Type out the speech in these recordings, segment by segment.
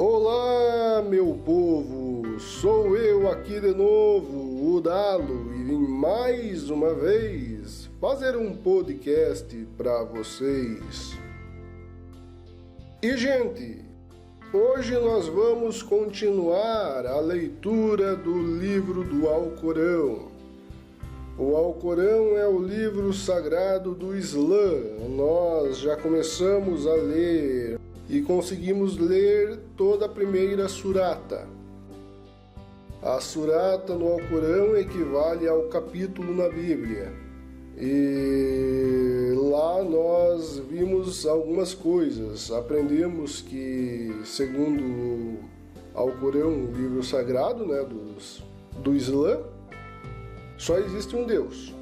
Olá, meu povo! Sou eu aqui de novo, o Dalo, e vim mais uma vez fazer um podcast para vocês. E, gente, hoje nós vamos continuar a leitura do livro do Alcorão. O Alcorão é o livro sagrado do Islã. Nós já começamos a ler e conseguimos ler toda a primeira surata. A surata no Alcorão equivale ao capítulo na Bíblia. E lá nós vimos algumas coisas. Aprendemos que, segundo o Alcorão, o livro sagrado, do Islã, só existe um Deus.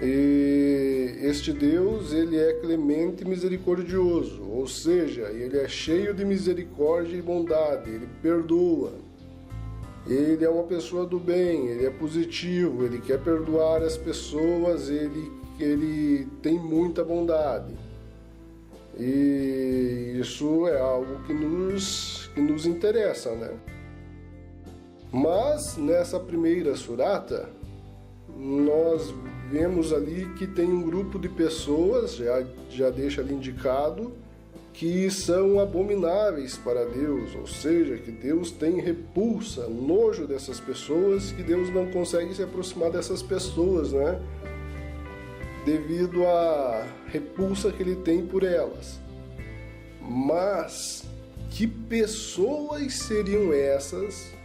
E este Deus, ele é clemente e misericordioso, ou seja, ele é cheio de misericórdia e bondade, ele perdoa. Ele é uma pessoa do bem, ele é positivo, ele quer perdoar as pessoas, ele tem muita bondade. E isso é algo que nos interessa, né? Mas nessa primeira surata, nós vemos ali que tem um grupo de pessoas, já deixa ali indicado, que são abomináveis para Deus, ou seja, que Deus tem repulsa, nojo dessas pessoas, que Deus não consegue se aproximar dessas pessoas, né? Devido à repulsa que ele tem por elas. Mas que pessoas seriam essas?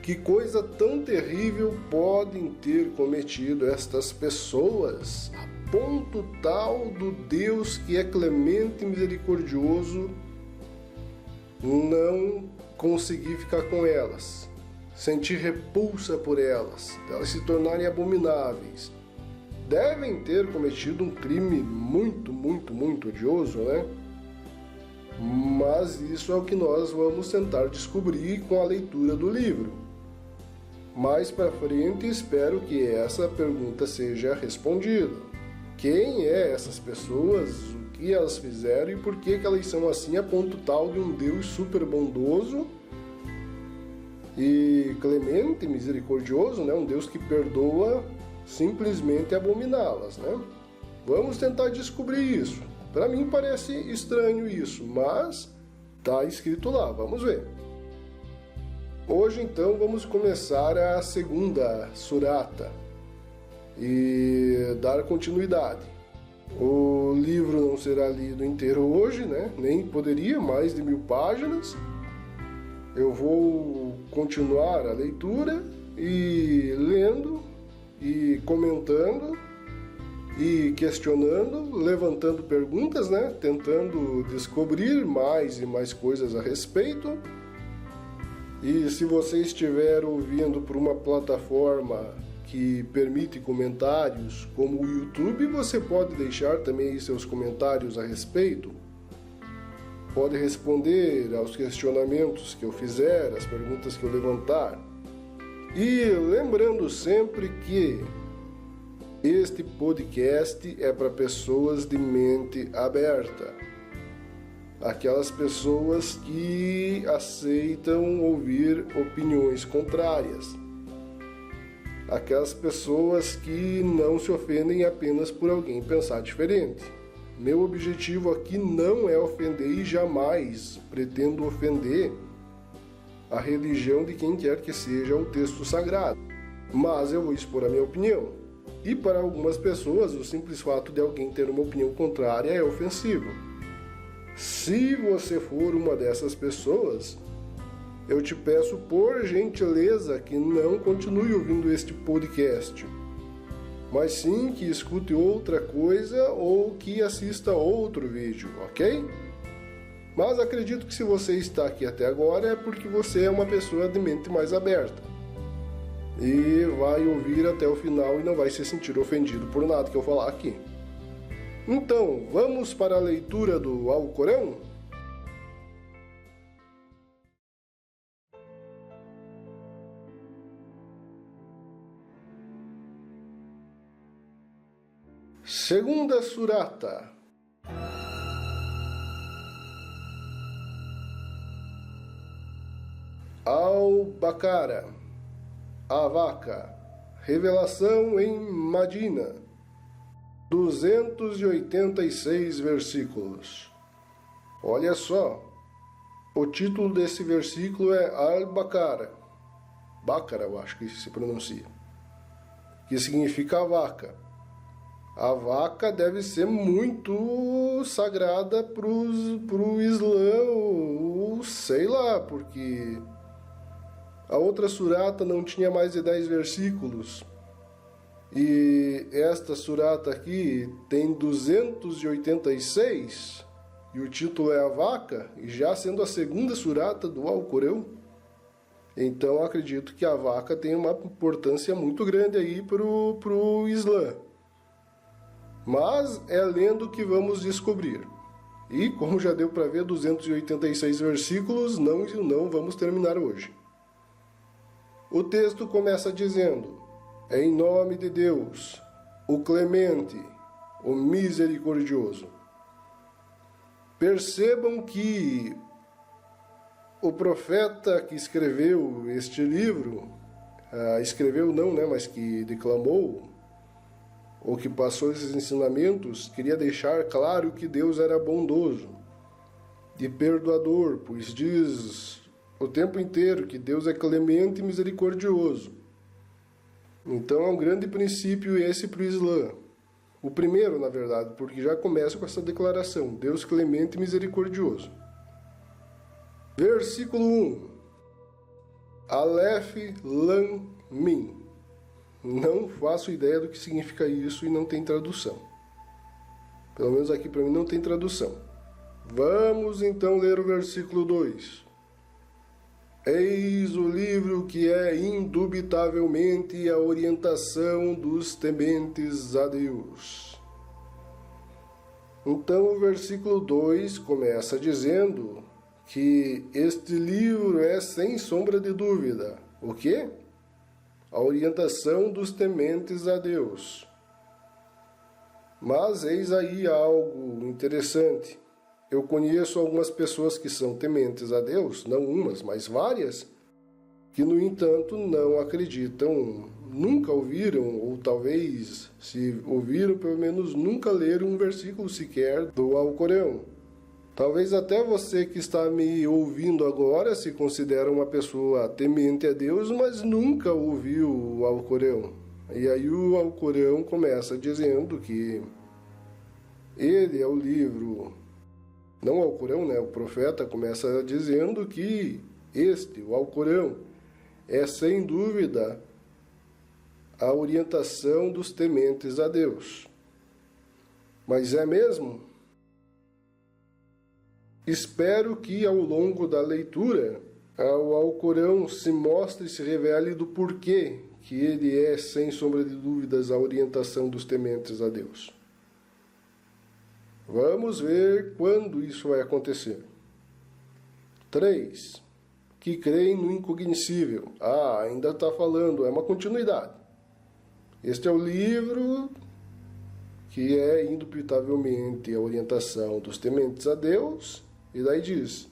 Que coisa tão terrível podem ter cometido estas pessoas a ponto tal do Deus que é clemente e misericordioso não conseguir ficar com elas, sentir repulsa por elas se tornarem abomináveis? Devem ter cometido um crime muito, muito, muito odioso, né? Mas isso é o que nós vamos tentar descobrir com a leitura do livro. Mais para frente, espero que essa pergunta seja respondida. Quem é essas pessoas, o que elas fizeram e por que elas são assim a ponto tal de um Deus super bondoso e clemente, misericordioso, né? Um Deus que perdoa simplesmente abominá-las, né? Vamos tentar descobrir isso. Para mim parece estranho isso, mas está escrito lá, vamos ver. Hoje, então, vamos começar a segunda surata e dar continuidade. O livro não será lido inteiro hoje, né? Nem poderia, mais de 1000 páginas. Eu vou continuar a leitura e lendo e comentando e questionando, levantando perguntas, né? Tentando descobrir mais e mais coisas a respeito. E se você estiver ouvindo por uma plataforma que permite comentários, como o YouTube, você pode deixar também aí seus comentários a respeito. Pode responder aos questionamentos que eu fizer, as perguntas que eu levantar. E lembrando sempre que este podcast é para pessoas de mente aberta. Aquelas pessoas que aceitam ouvir opiniões contrárias. Aquelas pessoas que não se ofendem apenas por alguém pensar diferente. Meu objetivo aqui não é ofender e jamais pretendo ofender a religião de quem quer que seja o texto sagrado. Mas eu vou expor a minha opinião. E para algumas pessoas, o simples fato de alguém ter uma opinião contrária é ofensivo. Se você for uma dessas pessoas, eu te peço por gentileza que não continue ouvindo este podcast, mas sim que escute outra coisa ou que assista outro vídeo, ok? Mas acredito que se você está aqui até agora é porque você é uma pessoa de mente mais aberta e vai ouvir até o final e não vai se sentir ofendido por nada que eu falar aqui. Então, vamos para a leitura do Alcorão? Segunda surata. Al-Baqarah, a vaca, revelação em Madina, 286 versículos. Olha só, o título desse versículo é Al-Baqarah, Baqarah eu acho que se pronuncia, que significa a vaca. A vaca deve ser muito sagrada para o Islã, ou sei lá, porque a outra surata não tinha mais de 10 versículos. E esta surata aqui tem 286, e o título é a vaca, e já sendo a segunda surata do Alcorão. Então acredito que a vaca tem uma importância muito grande aí pro Islã. Mas é lendo que vamos descobrir. E como já deu para ver, 286 versículos, não vamos terminar hoje. O texto começa dizendo: em nome de Deus, o clemente, o misericordioso. Percebam que o profeta que escreveu este livro, escreveu não, né, mas que declamou, ou que passou esses ensinamentos, queria deixar claro que Deus era bondoso e perdoador, pois diz o tempo inteiro que Deus é clemente e misericordioso. Então é um grande princípio esse para o Islã. O primeiro, na verdade, porque já começa com essa declaração: Deus clemente e misericordioso. Versículo 1. Aleph Lam Mim. Não faço ideia do que significa isso e não tem tradução. Pelo menos aqui para mim não tem tradução. Vamos então ler o versículo 2. Eis o livro que é indubitavelmente a orientação dos tementes a Deus. Então o versículo 2 começa dizendo que este livro é sem sombra de dúvida. O quê? A orientação dos tementes a Deus. Mas eis aí algo interessante. Eu conheço algumas pessoas que são tementes a Deus, não umas, mas várias, que no entanto não acreditam, nunca ouviram, ou talvez, se ouviram, pelo menos nunca leram um versículo sequer do Alcorão. Talvez até você que está me ouvindo agora se considera uma pessoa temente a Deus, mas nunca ouviu o Alcorão. E aí o Alcorão começa dizendo que ele é o livro, não o Alcorão, né? O profeta começa dizendo que o Alcorão, é sem dúvida a orientação dos tementes a Deus. Mas é mesmo? Espero que ao longo da leitura o Alcorão se mostre e se revele do porquê que ele é, sem sombra de dúvidas, a orientação dos tementes a Deus. Vamos ver quando isso vai acontecer. 3. Que creem no incognoscível. Ainda está falando, é uma continuidade. Este é o livro que é indubitavelmente a orientação dos tementes a Deus. E daí diz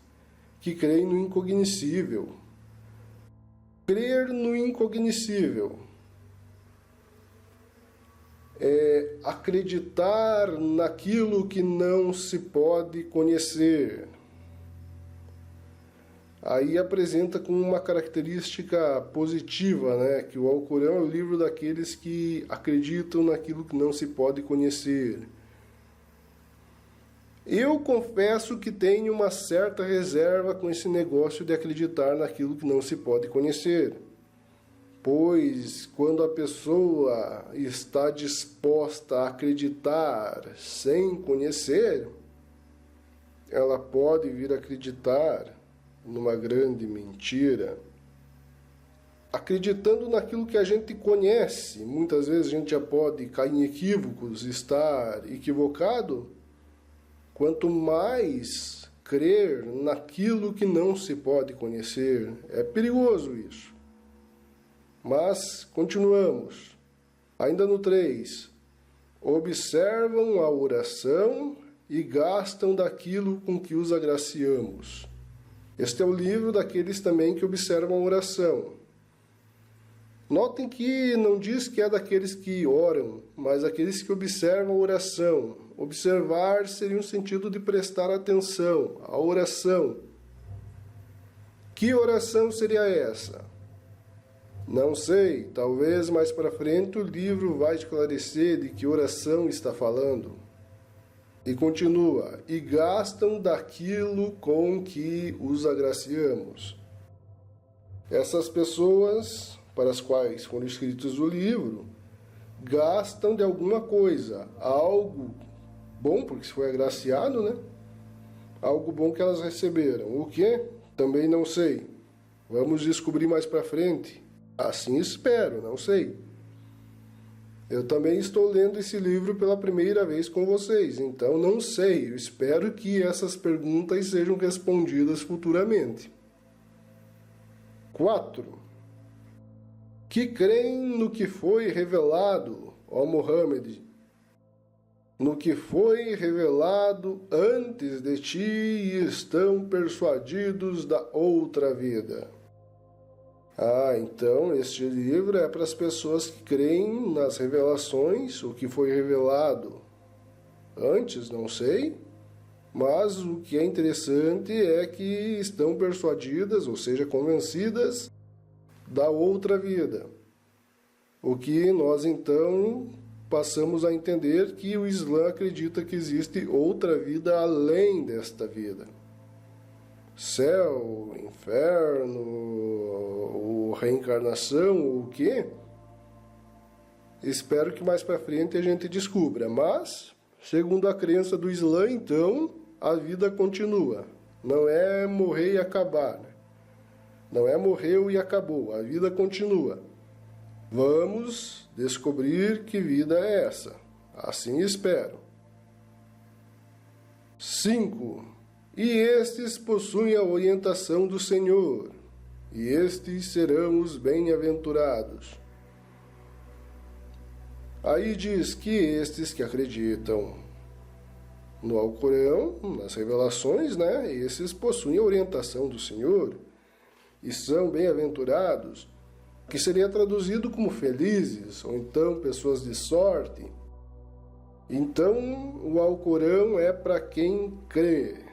que creem no incognoscível. Crer no incognoscível é acreditar naquilo que não se pode conhecer. Aí apresenta como uma característica positiva, né, que o Alcorão é o livro daqueles que acreditam naquilo que não se pode conhecer. Eu confesso que tenho uma certa reserva com esse negócio de acreditar naquilo que não se pode conhecer. Pois quando a pessoa está disposta a acreditar sem conhecer, ela pode vir a acreditar numa grande mentira. Acreditando naquilo que a gente conhece, muitas vezes a gente já pode cair em equívocos, estar equivocado. Quanto mais crer naquilo que não se pode conhecer, é perigoso isso. Mas continuamos. Ainda no 3. Observam a oração e gastam daquilo com que os agraciamos. Este é o livro daqueles também que observam a oração. Notem que não diz que é daqueles que oram, mas aqueles que observam a oração. Observar seria um sentido de prestar atenção à oração. Que oração seria essa? Não sei, talvez mais para frente o livro vai esclarecer de que oração está falando. E continua, e gastam daquilo com que os agraciamos. Essas pessoas, para as quais foram escritos o livro, gastam de alguma coisa, algo bom, porque se foi agraciado, né? Algo bom que elas receberam. O que? Também não sei. Vamos descobrir mais para frente. Assim espero, não sei. Eu também estou lendo esse livro pela primeira vez com vocês, então não sei. Eu espero que essas perguntas sejam respondidas futuramente. 4. Que creem no que foi revelado, ó Muhammad, no que foi revelado antes de ti e estão persuadidos da outra vida. Então este livro é para as pessoas que creem nas revelações, o que foi revelado antes, não sei, mas o que é interessante é que estão persuadidas, ou seja, convencidas da outra vida. O que nós então passamos a entender que o Islã acredita que existe outra vida além desta vida. Céu, inferno, reencarnação, o quê? Espero que mais para frente a gente descubra, mas, segundo a crença do Islã, então, a vida continua. Não é morrer e acabar. Não é morreu e acabou, a vida continua. Vamos descobrir que vida é essa. Assim espero. 5. E estes possuem a orientação do Senhor, e estes serão os bem-aventurados. Aí diz que estes que acreditam no Alcorão, nas revelações, né? Esses possuem a orientação do Senhor e são bem-aventurados, que seria traduzido como felizes, ou então pessoas de sorte. Então, o Alcorão é para quem crê.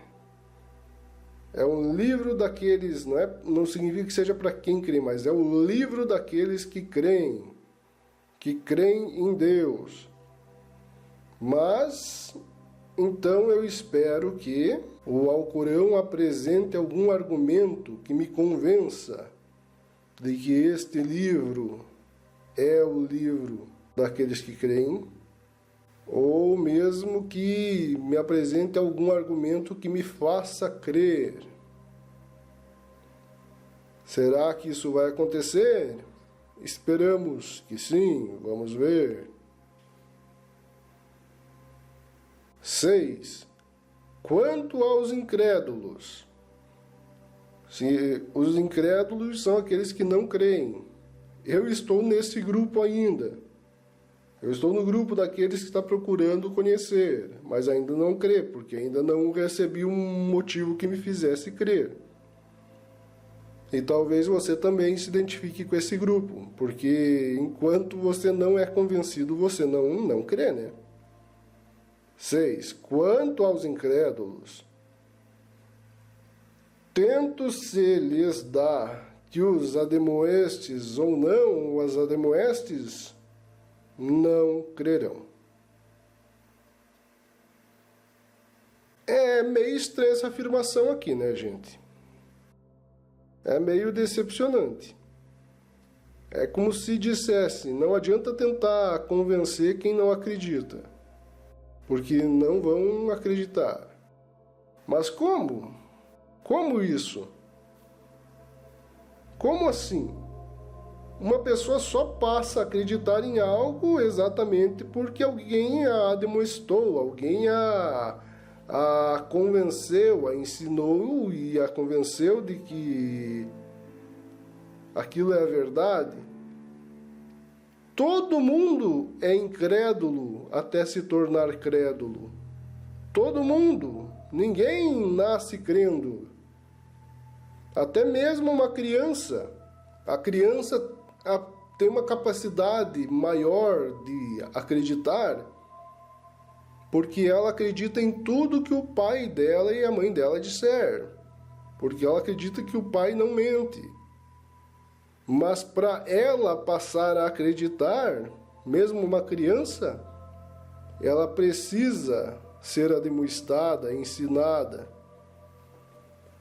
É um livro daqueles, não significa que seja para quem crê, mas é o livro daqueles que creem em Deus. Mas, então eu espero que o Alcorão apresente algum argumento que me convença de que este livro é o livro daqueles que creem, ou mesmo que me apresente algum argumento que me faça crer. Será que isso vai acontecer? Esperamos que sim, vamos ver. 6. Quanto aos incrédulos, os incrédulos são aqueles que não creem. Eu estou nesse grupo ainda. Eu estou no grupo daqueles que está procurando conhecer, mas ainda não crê, porque ainda não recebi um motivo que me fizesse crer. E talvez você também se identifique com esse grupo, porque enquanto você não é convencido, você não crê, né? 6. Quanto aos incrédulos, tento se lhes dá que os ademoestes ou não, os ademoestes não crerão. É meio estranha essa afirmação aqui, né, gente? É meio decepcionante. É como se dissesse, não adianta tentar convencer quem não acredita, porque não vão acreditar. Mas como? Como isso? Como assim? Uma pessoa só passa a acreditar em algo exatamente porque alguém a demonstrou, alguém a convenceu, a ensinou e a convenceu de que aquilo é a verdade. Todo mundo é incrédulo até se tornar crédulo. Todo mundo. Ninguém nasce crendo. Até mesmo uma criança. A criança tem uma capacidade maior de acreditar, porque ela acredita em tudo que o pai dela e a mãe dela disser, porque ela acredita que o pai não mente. Mas para ela passar a acreditar, mesmo uma criança, ela precisa ser admoestada, ensinada.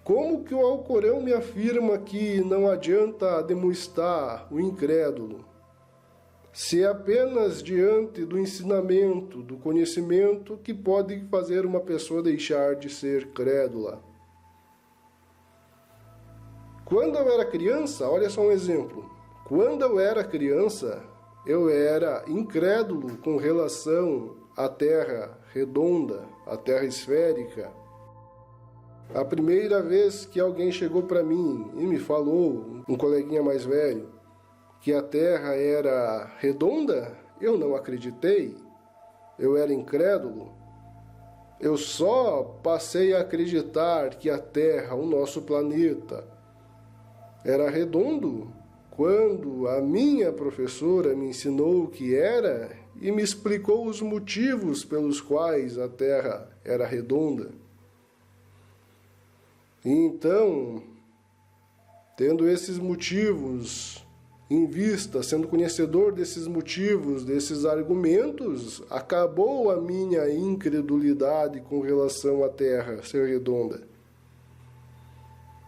Como que o Alcorão me afirma que não adianta admoestar o incrédulo? Se é apenas diante do ensinamento, do conhecimento, que pode fazer uma pessoa deixar de ser crédula. Quando eu era criança, olha só um exemplo. Quando eu era criança, eu era incrédulo com relação à Terra redonda, à Terra esférica. A primeira vez que alguém chegou para mim e me falou, um coleguinha mais velho, que a Terra era redonda, eu não acreditei. Eu era incrédulo. Eu só passei a acreditar que a Terra, o nosso planeta, era redondo quando a minha professora me ensinou o que era e me explicou os motivos pelos quais a Terra era redonda. Então, tendo esses motivos em vista, sendo conhecedor desses motivos, desses argumentos, acabou a minha incredulidade com relação à Terra ser redonda.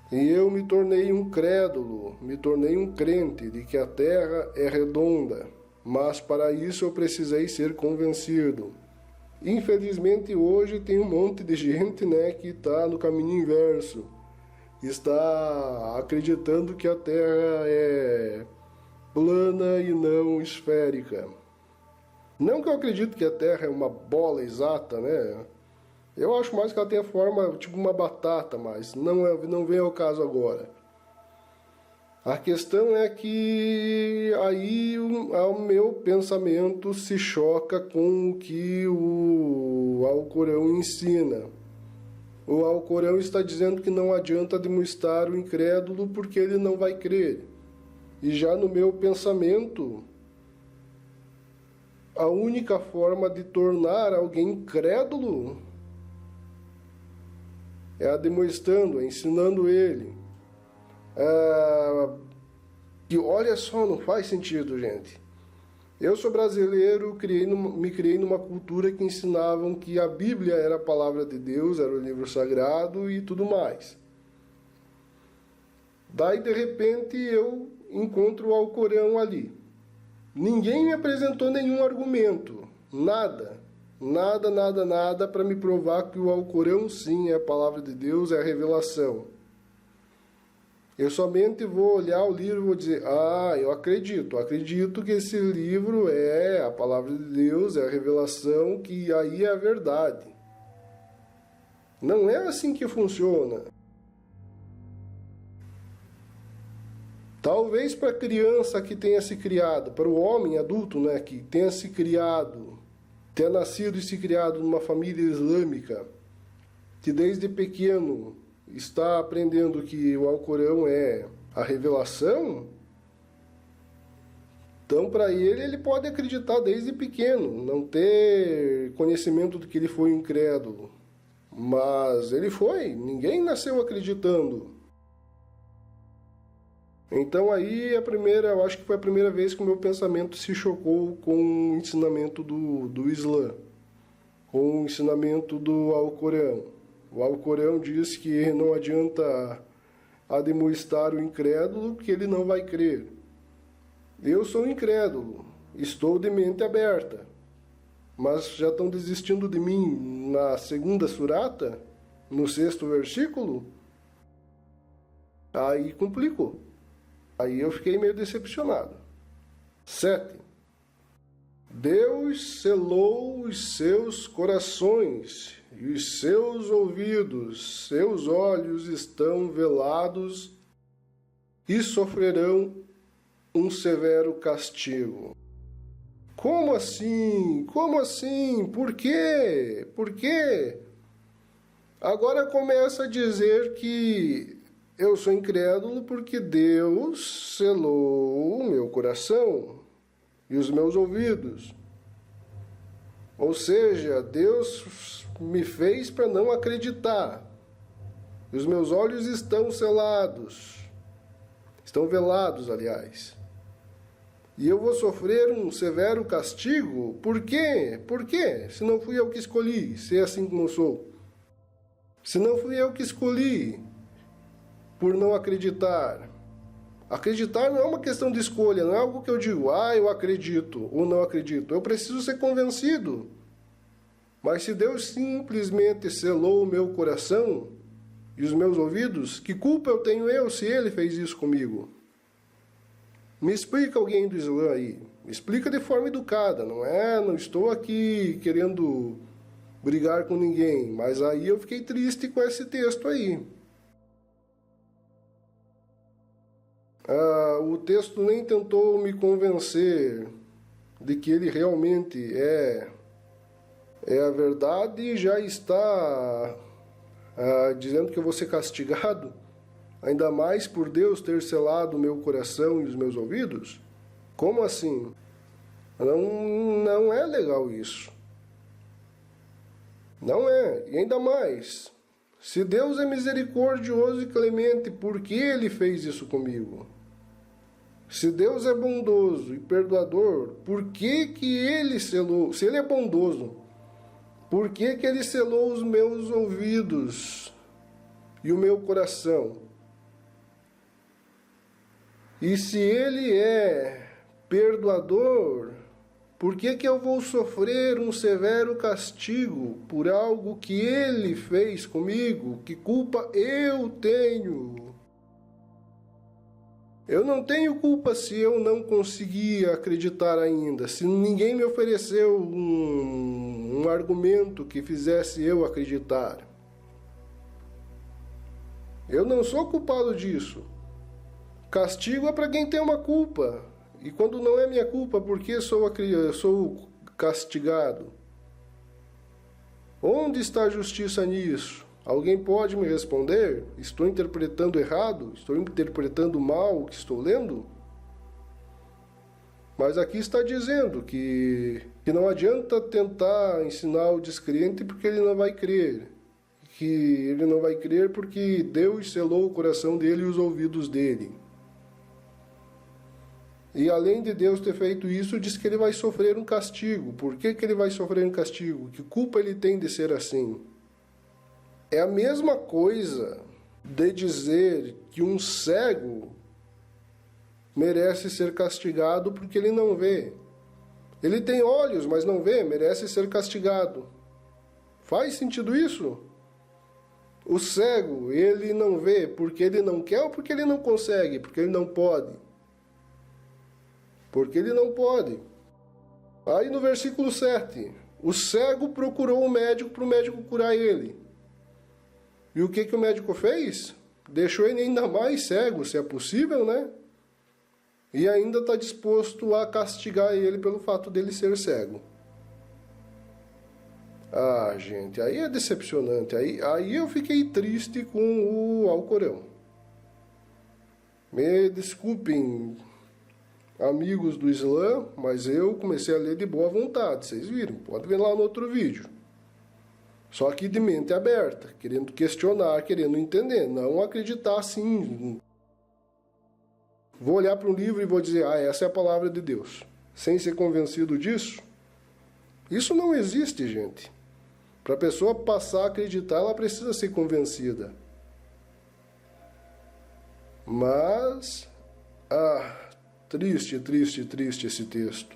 E eu me tornei um crédulo, me tornei um crente de que a Terra é redonda, mas para isso eu precisei ser convencido. Infelizmente hoje tem um monte de gente, que está no caminho inverso, está acreditando que a Terra é plana e não esférica. Não que eu acredito que a Terra é uma bola exata, Eu acho mais que ela tem a forma tipo uma batata, mas não vem ao caso agora. A questão é que aí o meu pensamento se choca com o que o Alcorão ensina. O Alcorão está dizendo que não adianta demonstrar o incrédulo porque ele não vai crer. E já no meu pensamento, a única forma de tornar alguém incrédulo é a demonstrando, ensinando ele. E olha só, não faz sentido, gente. Eu sou brasileiro, me criei numa cultura que ensinavam que a Bíblia era a palavra de Deus, era o livro sagrado e tudo mais. Daí, de repente, eu encontro o Alcorão ali. Ninguém me apresentou nenhum argumento, nada para me provar que o Alcorão sim é a palavra de Deus, é a revelação. Eu somente vou olhar o livro e vou dizer, eu acredito que esse livro é a palavra de Deus, é a revelação, que aí é a verdade. Não é assim que funciona. Talvez para a criança que tenha se criado, para o homem adulto, que tenha se criado, tenha nascido e se criado numa família islâmica, que desde pequeno está aprendendo que o Alcorão é a revelação, então para ele pode acreditar desde pequeno, não ter conhecimento do que ele foi incrédulo. Mas ele foi, ninguém nasceu acreditando. Então aí eu acho que foi a primeira vez que o meu pensamento se chocou com o ensinamento do Islã, com o ensinamento do Alcorão. O Alcorão diz que não adianta admoestar o incrédulo, que ele não vai crer. Eu sou incrédulo, estou de mente aberta, mas já estão desistindo de mim na segunda surata, no 6º versículo? Aí complicou. Aí eu fiquei meio decepcionado. 7. Deus selou os seus corações e os seus ouvidos, seus olhos estão velados e sofrerão um severo castigo. Como assim? Como assim? Por quê? Por quê? Agora começa a dizer que eu sou incrédulo porque Deus selou o meu coração e os meus ouvidos. Ou seja, Deus me fez para não acreditar. Os meus olhos estão selados. Estão velados, aliás. E eu vou sofrer um severo castigo? Por quê? Por quê? Se não fui eu que escolhi ser assim como eu sou. Se não fui eu que escolhi por não acreditar. Acreditar não é uma questão de escolha, não é algo que eu digo, eu acredito ou não acredito. Eu preciso ser convencido. Mas se Deus simplesmente selou o meu coração e os meus ouvidos, que culpa eu tenho eu se Ele fez isso comigo? Me explica alguém do Islã aí. Me explica de forma educada, não estou aqui querendo brigar com ninguém. Mas aí eu fiquei triste com esse texto aí. O texto nem tentou me convencer de que ele realmente é a verdade e já está dizendo que eu vou ser castigado, ainda mais por Deus ter selado o meu coração e os meus ouvidos? Como assim? Não é legal isso. Não é. E ainda mais, se Deus é misericordioso e clemente, por que Ele fez isso comigo? Se Deus é bondoso e perdoador, por que Ele selou? Se Ele é bondoso, por que Ele selou os meus ouvidos e o meu coração? E se Ele é perdoador, por que eu vou sofrer um severo castigo por algo que Ele fez comigo? Que culpa eu tenho? Eu não tenho culpa se eu não conseguir acreditar ainda, se ninguém me ofereceu um argumento que fizesse eu acreditar. Eu não sou culpado disso. Castigo é para quem tem uma culpa. E quando não é minha culpa, por que sou castigado? Onde está a justiça nisso? Alguém pode me responder? Estou interpretando errado? Estou interpretando mal o que estou lendo? Mas aqui está dizendo que não adianta tentar ensinar o descrente porque ele não vai crer. Que ele não vai crer porque Deus selou o coração dele e os ouvidos dele. E além de Deus ter feito isso, diz que ele vai sofrer um castigo. Por que ele vai sofrer um castigo? Que culpa ele tem de ser assim? É a mesma coisa de dizer que um cego merece ser castigado porque ele não vê. Ele tem olhos, mas não vê, merece ser castigado. Faz sentido isso? O cego, ele não vê porque ele não quer ou porque ele não consegue, porque ele não pode? Porque ele não pode. Aí no versículo 7, o cego procurou o médico para o médico curar ele. E o que o médico fez? Deixou ele ainda mais cego, se é possível, né? E ainda está disposto a castigar ele pelo fato dele ser cego. Gente, aí é decepcionante. Aí eu fiquei triste com o Alcorão. Me desculpem, amigos do Islã, mas eu comecei a ler de boa vontade, vocês viram, pode ver lá no outro vídeo. Só que de mente aberta, querendo questionar, querendo entender, não acreditar assim. Vou olhar para um livro e vou dizer, essa é a palavra de Deus, sem ser convencido disso. Isso não existe, gente. Para a pessoa passar a acreditar, ela precisa ser convencida. Mas, triste, triste, triste esse texto.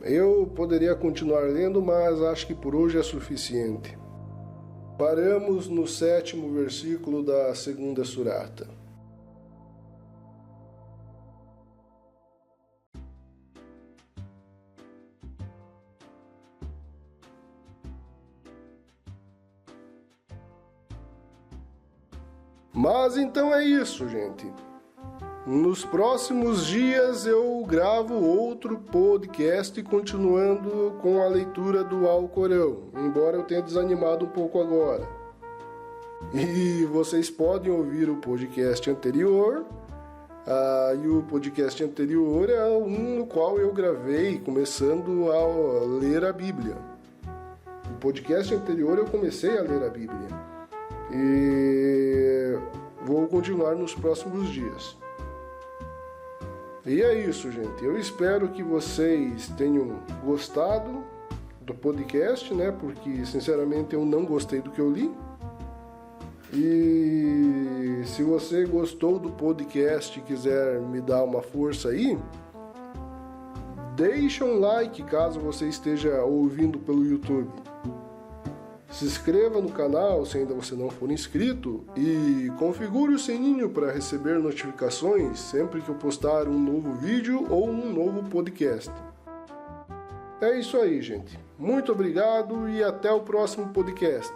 Eu poderia continuar lendo, mas acho que por hoje é suficiente. Paramos no 7º versículo da 2ª surata. Mas então é isso, gente. Nos próximos dias eu gravo outro podcast continuando com a leitura do Alcorão, embora eu tenha desanimado um pouco agora. E vocês podem ouvir o podcast anterior. E o podcast anterior é um no qual eu gravei começando a ler a Bíblia. No podcast anterior eu comecei a ler a Bíblia. E vou continuar nos próximos dias. E é isso, gente. Eu espero que vocês tenham gostado do podcast, né? Porque, sinceramente, eu não gostei do que eu li. E se você gostou do podcast e quiser me dar uma força aí, deixa um like caso você esteja ouvindo pelo YouTube. Se inscreva no canal se ainda você não for inscrito e configure o sininho para receber notificações sempre que eu postar um novo vídeo ou um novo podcast. É isso aí, gente. Muito obrigado e até o próximo podcast.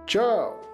Tchau!